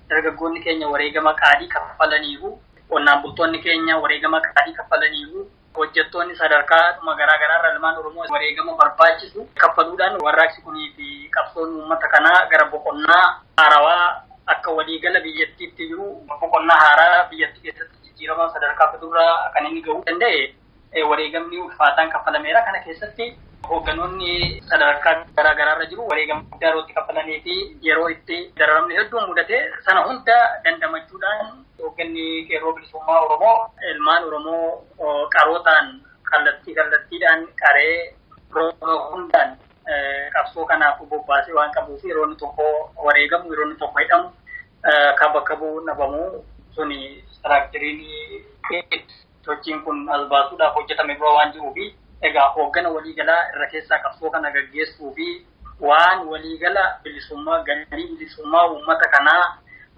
dargaggoonni keenya wareegama qaalii kaffalaniiru. Qonnaan bultoonni keenya wareegama qaalii kaffalaniiru. Hojjettoonni sadarkaa garaa garaa ilmaan Oromoo wareegama barbaachisu kaffaluudhaan warraaqsi kunii fi qabsoon uummata kanaa gara boqonnaa haarawaa akka waliigala biyyattiitti jiru boqonnaa haaraa biyyattii keessatti jijjiirama sadarkaa fedurraa kan inni gahuu danda'e wareegamni ulfaataan kaffalameera. Kana keessatti hoogganoonni sadarkaa garaa garaarra jiru wareegama guddaa yerootti kaffalanii fi yeroo itti dararamni hedduun mudate sana hunda dandamachuudhaan hoogganni qeerroo bilisummaa Oromoo ilmaan Oromoo qarootaan kallattiidhaan qaree hundaan qabsoo kanaaf bobbaasee waan qabuuf yeroo inni tokko wareegamu yeroo inni tokko hidhamu kan bakka bu'uun dhabamu suni istiraakchariin sochiin kun as baasuudhaaf hojjetame bira waan jiruufi egaa hooggana waliigalaa irra keessaa qabsoo kana gaggeessuu fi waan waliigala bilisummaa galii bilisummaa uummata kanaa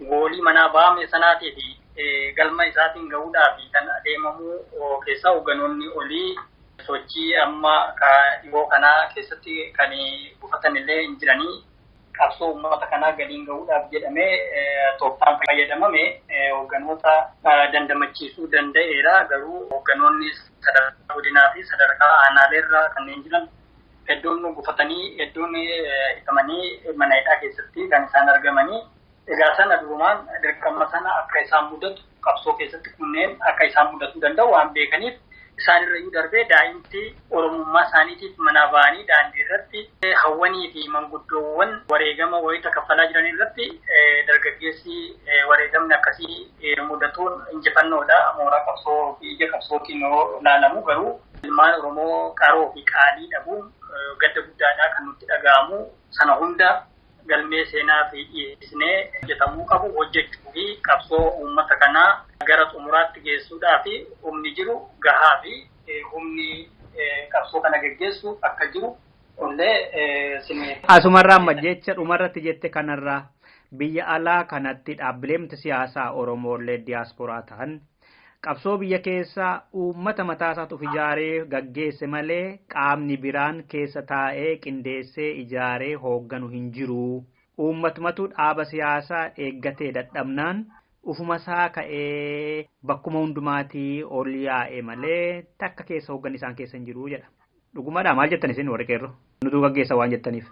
goolii manaa baame sanaatii fi galma isaatiin gahuudhaaf kan adeemamuu keessaa hoogganoonni olii sochii amma dhiboo kanaa keessatti kan buufatan illee hin jiranii qabsoo uummata kanaa galiin gahuudhaaf jedhamee tooftaan fayyadamame hoogganoota dandamachiisuu danda'eera. Garuu hoogganoonni sadarkaa godinaa fi sadarkaa aanaaleerra kanneen jiran hedduun gufatanii hedduun hidhamanii mana hidhaa keessatti kan isaan argamanii egaa sana durumaan dirqama sana akka isaan mudatu qabsoo keessatti kunneen akka isaan mudatuu danda'u waan beekaniif isaanirrayyuu darbee daa'imti oromummaa isaaniitiif manaa ba'anii daandii irratti hawwanii fi manguddoowwan wareegama wayita kaffalaa jiran irratti dargaggeessi wareegamni akkasii mudatuun injifannoodha. Mooraa qabsoo fi ija qabsootiin yoo ilaalamu garuu ilmaan Oromoo qaroo fi qaalii dhabuun gadda guddaadhaa kan nutti dhaga'amu sana hunda galmee seenaa fi dhiyeessinee hojjetamuu qabu hojjechuu fi qabsoo uummata kanaa gara xumuraatti geessuudhaa fi humni jiru gahaa fi humni qabsoo kana geggeessu akka jiru illee sinee. Asumarraa amma jecha dhumarratti jette kanarraa biyya alaa kanatti dhaabbileemti siyaasaa Oromoollee diyaasporaa ta'an qabsoo biyya keessaa uummata mataasaatu ijaaree gaggeesse malee qaamni biraan keessa taa'ee qindeessee ijaaree hoogganu hin jiru. Uummatumatu dhaaba siyaasaa eeggatee dadhabnaan ufuma isaa ka'ee bakkuma hundumaatii ol yaa'e malee takka keessa hoogganni isaan keessa hin jiru jedha. Dhugumadhaa maal jettan isin warri qeerroo? Nutuu gaggeessa waan jettaniif.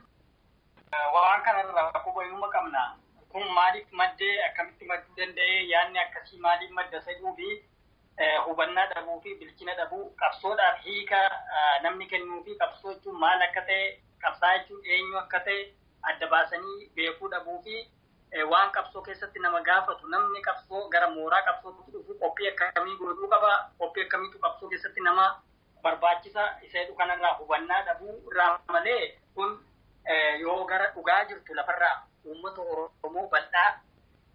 Waan kanarraa hubannuma qabna. Kun maaliif maddee akkamitti madduu danda'ee yaadni akkasii maaliif madda saduu fi hubannaa dhabuu fi bilchina dhabuu qabsoodhaaf hiika namni kennuu fi qabsoo jechuun maal akka ta'e qabsaa jechuun eenyu akka ta'e adda baasanii beekuu dhabuu fi waan qabsoo keessatti nama gaafatu namni qabsoo gara mooraa qabsootti dhufu qophii akkamii godhuu qaba qophii akkamiitu qabsoo keessatti nama barbaachisa isa jedhu kanarraa hubannaa dhabuu irraa malee kun yoo gara dhugaa jirtu lafarraa uummata Oromoo bal'aa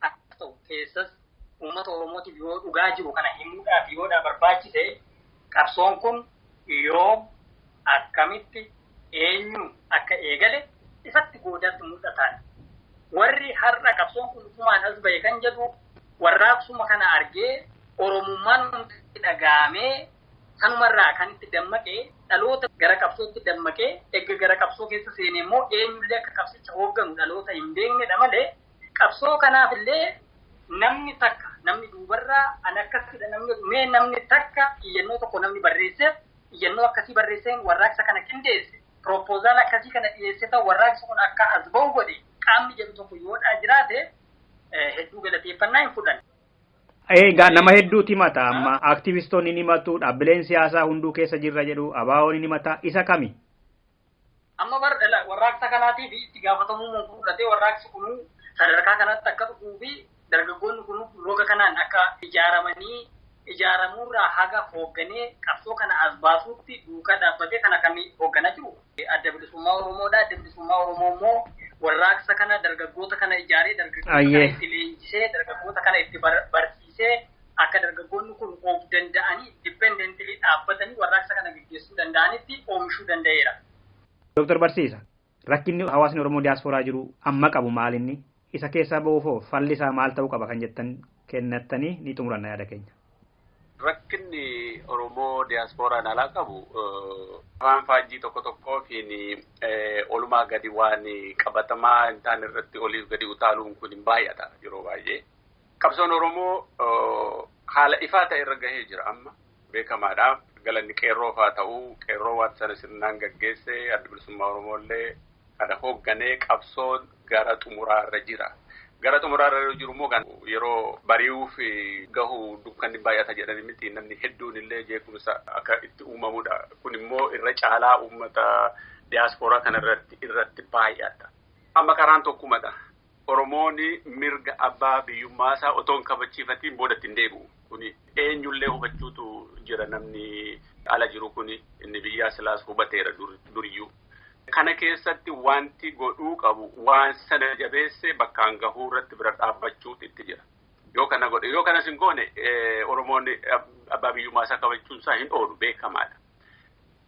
akka ta'u keessas uummata Oromootiif yoo dhugaa jiru kana himuudhaaf yoodha barbaachise qabsoon kun yoo akkamitti eenyu akka eegale isatti goodaatti mul'atan. Warri har'a qabsoon kun dhufumaan as bahe kan jedhu warraaqsuma kana argee Oromummaan hundi dhagaamee sanumarraa kan itti dammaqee dhaloota gara qabsootti dammaqee eegga gara qabsoo keessa seenee immoo eenyullee akka qabsicha hoogganu dhaloota hin beeknedha malee qabsoo kanaafillee namni takka namni duubarraa an akkasidha namni takka iyyannoo tokko namni barreesseef iyyannoo akkasii barreesseen warraaqsa kana qindeesse propoozaal akkasii kana dhiyeesse ta'u warraaqsi kun akka as ba'u godhe qaamni jedhu tokko yoodhaa jiraate hedduu galateeffannaa hin fudhan. Egaa nama hedduuti himata amma aktivistoonni ni himatu dhaabbileen siyaasaa hunduu keessa jirra jedhu ABO'n ni himata isa kami? Amma warraaqsa kanaatiif itti gaafatamuu fudhatee warraaqsi kun sadarkaa kanatti akka dhufuu fi dargaggoonni kun roga kanaan akka ijaaramurraa haga hoogganee qabsoo kana as baasuutti duukaa dhaabbatee kana kan hoogganaa jiru. Adda bilisummaa Oromoodha. Adda bilisummaa Oromoo immoo warraaqsa kana dargaggoota kana ijaaree dargaggoota kana itti leenjisee dargaggoota kana itti barsiisee akka dargaggoonni kun of danda'anii dipendentilii dhaabbatanii warraaqsa kana gaggeessuu danda'anitti oomishuu danda'eera. Dooktar Barsiisa rakkinni hawaasni Oromoo diyaasporaa jiru amma qabu maalinni isa keessaa ba'uufoo falli isaa maal ta'uu qaba kan jettan kennattanii ni xumuranna yaada keenya. Rakkinni Oromoo diyaasporaan alaa qabu afaan faajjii tokko tokkoo fi olumaa gadi waan qabatamaa hin taane irratti oliif gadi utaaluun kun hin baay'ata yeroo baay'ee. Qabsoon Oromoo haala ifaa ta'e irra gahee jira amma beekamaadhaaf galanni qeerroof haa ta'uu qeerroo waan sana sirnaan gaggeesse adda bilisummaa Oromoollee kana hoogganee qabsoon gara xumuraa irra jira. gara xumuraarra jiru immoo kan yeroo bari'uuf gahu dukkanni baay'ata jedhanii miti namni hedduun illee jeequmsa akka itti uumamudha. Kun immoo irra caalaa uummata diyaaspooraa kana irratti baay'ata. Amma karaan tokkumadha. Oromooni mirga abbaa biyyummaasaa otoo hin kabachiifatiin boodatti hin deebi'u. Kuni eenyullee hubachuutu jira namni ala jiru kuni inni biyyaa silaas hubateera duriyyuu. Kana keessatti wanti godhuu qabu waan sana jabeesse bakkaan gahuu irratti bira dhaabbachuutu itti jira. Yoo kana godhe yoo kanas hin goone Oromoonni abbaa biyyummaasaa kabachuunsaa hin oolu beekamaadha.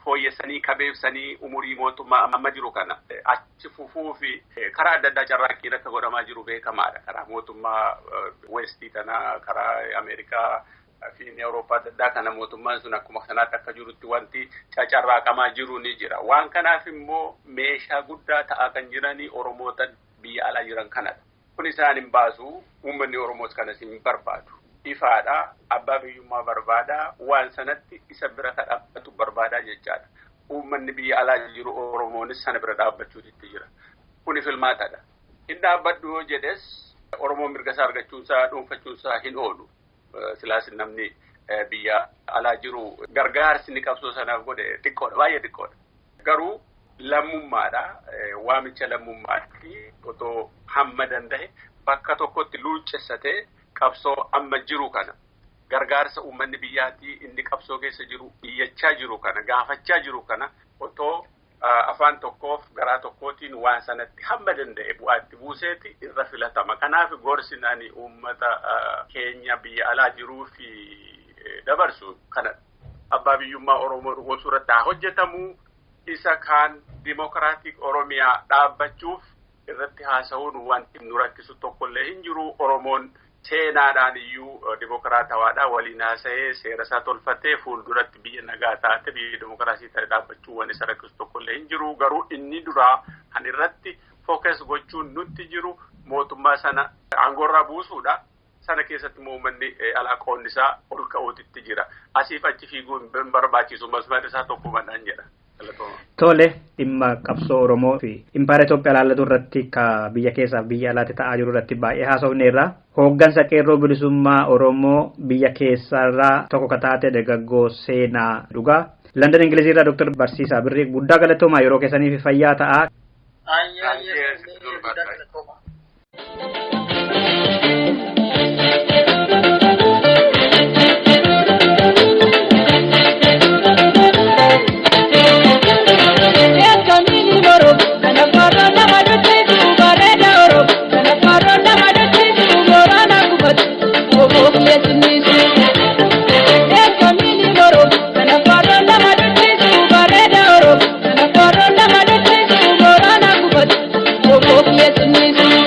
Fooyyessanii kabeebsanii umurii mootummaa amma jiru kana achi fufuu fi karaa adda addaa carraaqqiin akka godhamaa jiru beekamaadha. Karaa mootummaa Westii tanaa karaa Ameerikaa fi Awurooppaa adda addaa kana mootummaan sun akkuma sanaatti akka jirutti wanti carraaqamaa jiru ni jira. Waan kanaaf immoo meeshaa guddaa ta'aa kan jiranii Oromoota biyya alaa jiran kanadha. Kun isaan hin baasu uummanni Oromoos kanas hin barbaadu. Ifaadha abbaa biyyummaa barbaada waan sanatti isa bira ka dhaabbatu barbaada jechaadha. Uummanni biyya alaa jiru Oromoonis sana bira dhaabbachuutu itti jira. Kuni filmaatadha. Hin dhaabbadhu yoo jedhes Oromoon mirga isaa argachuunsaa dhuunfachuunsaa hin oolu. Silaas namni biyya alaa jiru gargaarsi ni qabsoo sanaaf godhe xiqqoodha baay'ee xiqqoodha. Garuu lammummaadha waamicha lammummaatti otoo hamma danda'e bakka tokkotti luuccessatee qabsoo amma jiru kana gargaarsa uummanni biyyaatii inni qabsoo keessa jiru iyyachaa jiru kana gaafachaa jiru kana otoo afaan tokkoof garaa tokkootiin waan sanatti hamma danda'e bu'aatti buuseeti irra filatama. Kanaaf gorsinaan uummata keenya biyya alaa jiruu fi dabarsu kana abbaa biyyummaa Oromoo dhugoomsuu irratti haa hojjetamu. Isa kaan dimokiraatik Oromiyaa dhaabbachuuf irratti haasa'uun wanti nu rakkisu tokkollee hin jiru. Oromoon seenaadhaan iyyuu dimokiraatawaadhaa waliin haasa'ee seera isaa tolfatee fuulduratti biyya nagaa taate biyya dimokiraasii ta'e dhaabbachuu waan isa rakkisu tokkollee hin jiru. Garuu inni duraa kan irratti fookas gochuun nutti jiru mootummaa sana aangoorraa buusuudha. Sana keessatti uummanni alaa qoonni isaa ol ka'uutitti jira. Asiif achi fiiguun hin barbaachisu masmara isaa tokkumadhaan jedha. Tole dhimma qabsoo Oromoo fi impaayera Itoophiyaa ilaallatu irratti ka biyya keessaaf biyya alaatti ta'aa jiru irratti baay'ee haasofneerra. Hooggansa qeerroo bilisummaa Oromoo biyya keessarraa tokko ka taate dargaggoo seenaa dhugaa. London Ingiliziirraa Dr. Barsiisaa Birrii guddaa galatoomaa yeroo keessaniif fayyaa ta'aa. Yes,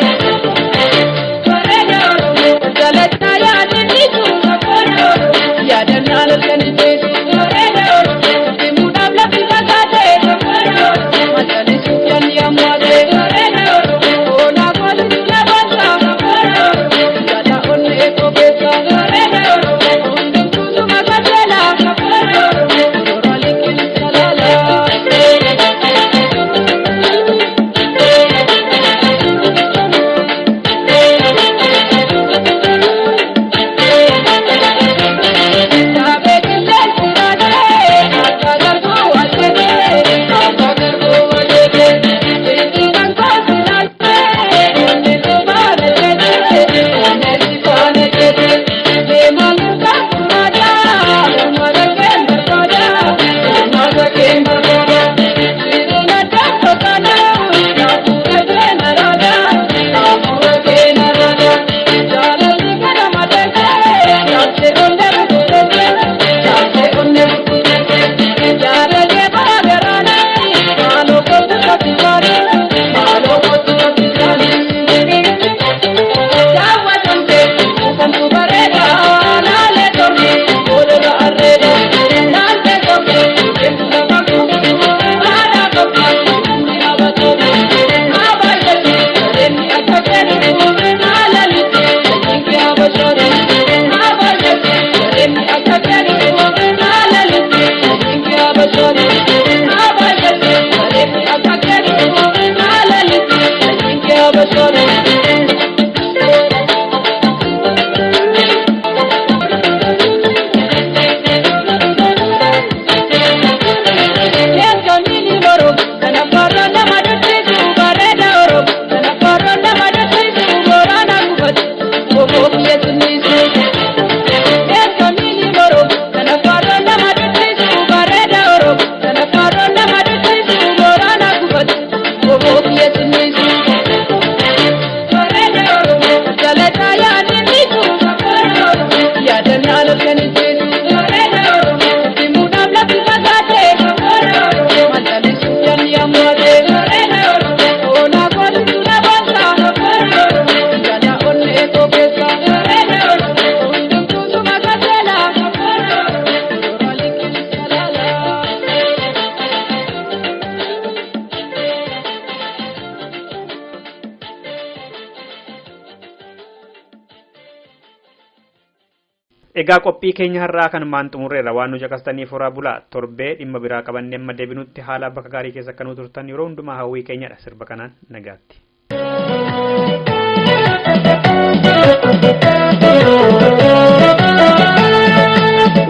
Egaa qophii keenya har'aa kan maan xumurreerra waan nu caqastaniif horaa bulaa torbee dhimma biraa qabannee amma deebinutti haala bakka gaarii keessa akka nu turtan yeroo hundumaa hawwii keenyadha sirba kanaan nagaatti.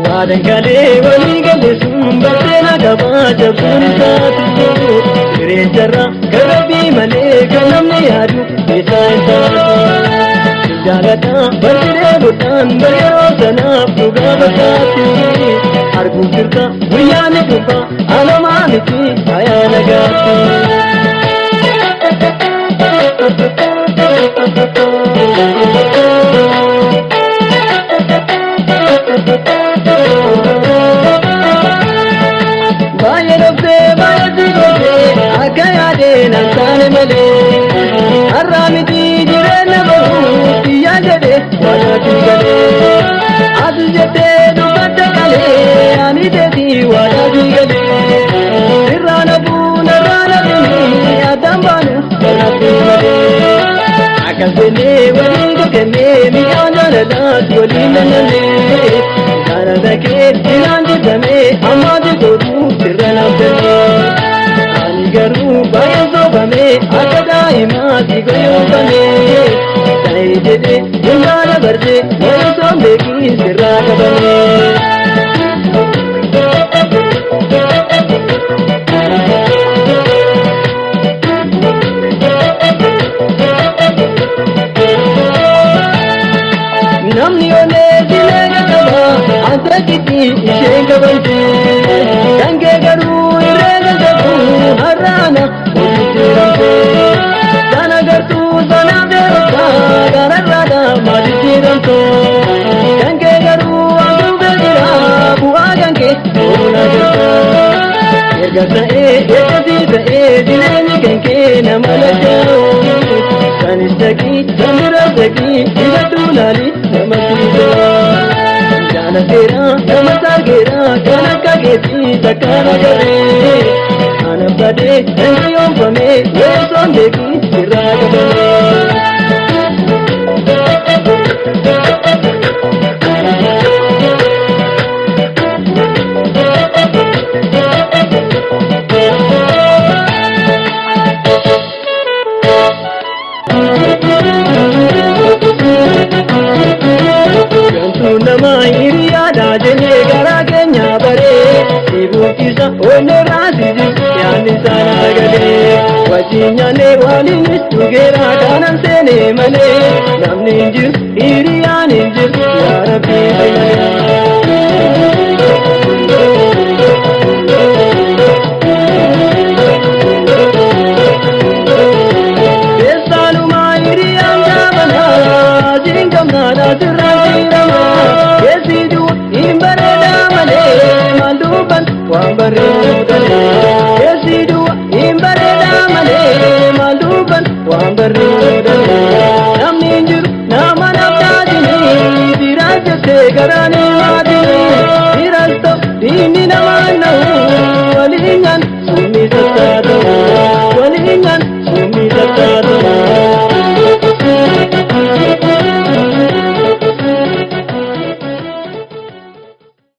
Waadangale waligale sumbatena gabaja bunsaatu Jireenjarra garabii malee kan namni yaadu isaa isaatu Jaalata bardiree godhaan bareeroo sanaaf dhugaa bakkaatti Arguun jirta guyyaani dhufa alamaa miti hayaa nagaatti Baay'ee dhoftee baay'ee dhoftee akka yaadeen ansaane malee har'aa miti jireenya bahuu biyyaa jedhee waadaatii galee ati jettee dubbatte galee ani deetii waadaatii galee irraana buuna irraana bini addaan baanu waadaatii galee akkas jennee walii gagannee mi'aan jaalalaatti waliin lallannee kana dhaqee jiraan jedhamee ammaati godhuu sirra naafdannee ani garuu baay'ee soofamee akka daa'imaatti goyoofamee ta'ee jedhee hundaa dabarsee warri soon beekii sirraa qabamee. Namni olee jireenya qaba anta kiti isheen kabajte kan kee garuu irreenya qabu har'aana hojii jiramte sana gartuu sana beekta gararraadha maali jiramto kan kee garuu hanguu beekira bu'aa kan kee oolaa jirta erga ta'ee eeggasii ta'ee jireenyi kan kee nama lacha'u kanis dhaqii kan bira dhaqii hidhadhuu laali nama siitoo jaalateera nama saageera kan akka keetii takkaan agarree ana badee dangi yoonfamee weessoon beekii sirraa qabamee. Nama hiriyaadha jennee garaa keenya baree sibuukisa onne raasisi yaadni sana galee wajjin nyaannee waliinis dhugeera kanan seenee malee namni hin jiru hiriyaan hin jiru yaa Rabbii fayyadee. Yesidu imbareda male maluban wambaruda namni jiru nama namtaatini dirajate garani